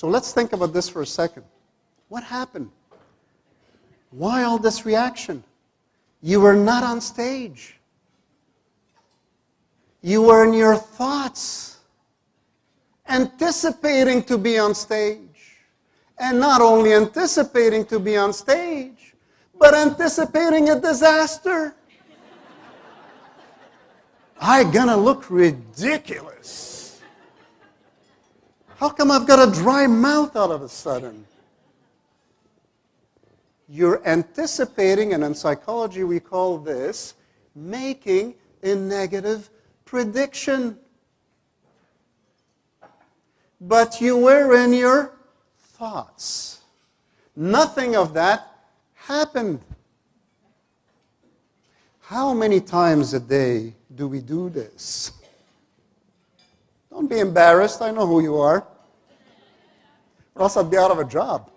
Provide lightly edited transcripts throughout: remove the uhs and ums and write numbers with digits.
So let's think about this for a second. What happened? Why all this reaction? You were not on stage. You were in your thoughts, anticipating to be on stage. And not only anticipating to be on stage, but anticipating a disaster. I'm gonna look ridiculous. How come I've got a dry mouth all of a sudden? You're anticipating, and in psychology we call this making a negative prediction. But you were in your thoughts. Nothing of that happened. How many times a day do we do this? Don't be embarrassed. I know who you are. Or else I'd be out of a job.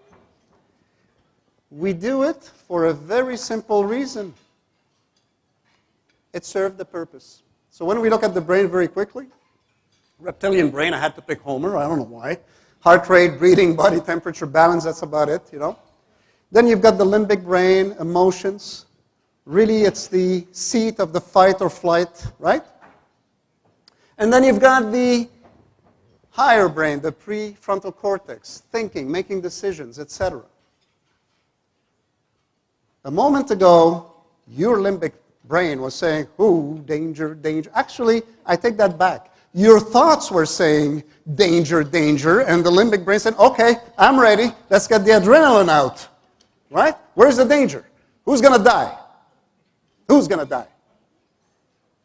We do it for a very simple reason. It served the purpose. So when we look at the brain very quickly, reptilian brain, I had to pick Homer, I don't know why. Heart rate, breathing, body temperature, balance, that's about it, you know. Then you've got the limbic brain, emotions. Really, it's the seat of the fight or flight, right? And then you've got the higher brain, the prefrontal cortex, thinking, making decisions, etc. A moment ago, your limbic brain was saying, ooh, danger, danger. Actually, I take that back. Your thoughts were saying, danger, danger, and the limbic brain said, okay, I'm ready. Let's get the adrenaline out. Right? Where's the danger? Who's going to die? Who's going to die?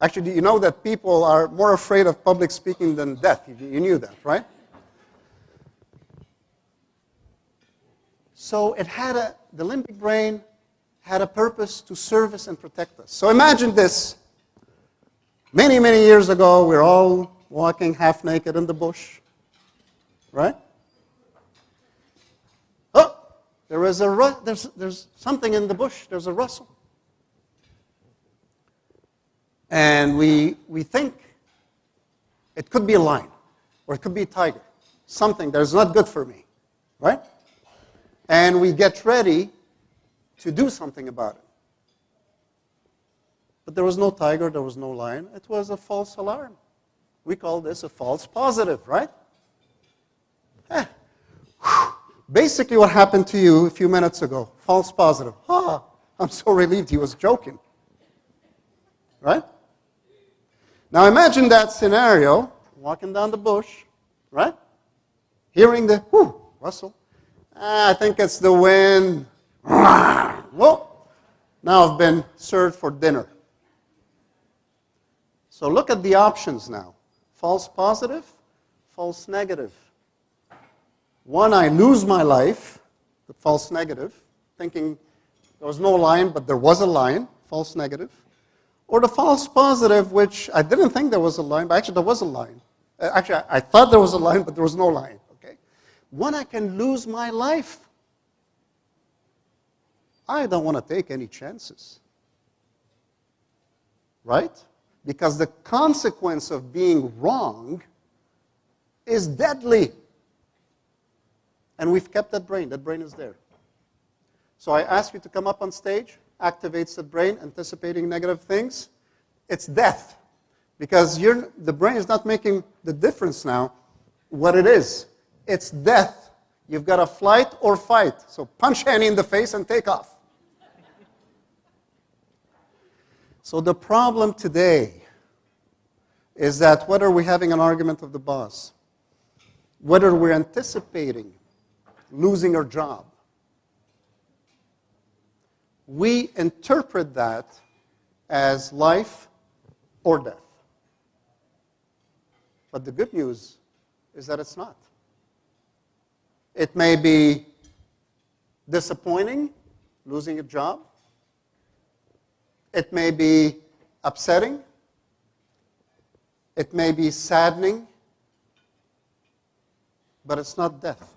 Actually, you know that people are more afraid of public speaking than death. You knew that, right? So the limbic brain had a purpose to service and protect us. So imagine this. Many, many years ago, we're all walking half naked in the bush, right? Oh, there's something in the bush. There's a rustle. And we think it could be a lion, or it could be a tiger, something that is not good for me, right? And we get ready to do something about it. But there was no tiger, there was no lion. It was a false alarm. We call this a false positive, right? Basically what happened to you a few minutes ago, false positive. I'm so relieved he was joking. Right? Now imagine that scenario, walking down the bush, right? Hearing the rustle. I think it's the wind. Well, now I've been served for dinner. So look at the options now. False positive, false negative. One, I lose my life, the false negative, thinking there was no lion, but there was a lion, false negative. Or the false positive, which I didn't think there was a lion, but actually there was a lion. Actually, I thought there was a lion, but there was no lion. Okay. One, I can lose my life. I don't want to take any chances. Right? Because the consequence of being wrong is deadly. And we've kept that brain. That brain is there. So I ask you to come up on stage, activates the brain, anticipating negative things. It's death. Because the brain is not making the difference now what it is. It's death. You've got to flight or fight. So punch Hani in the face and take off. So the problem today is that whether we're having an argument with the boss, whether we're anticipating losing our job, we interpret that as life or death. But the good news is that it's not. It may be disappointing, losing a job. It may be upsetting. It may be saddening. But it's not death.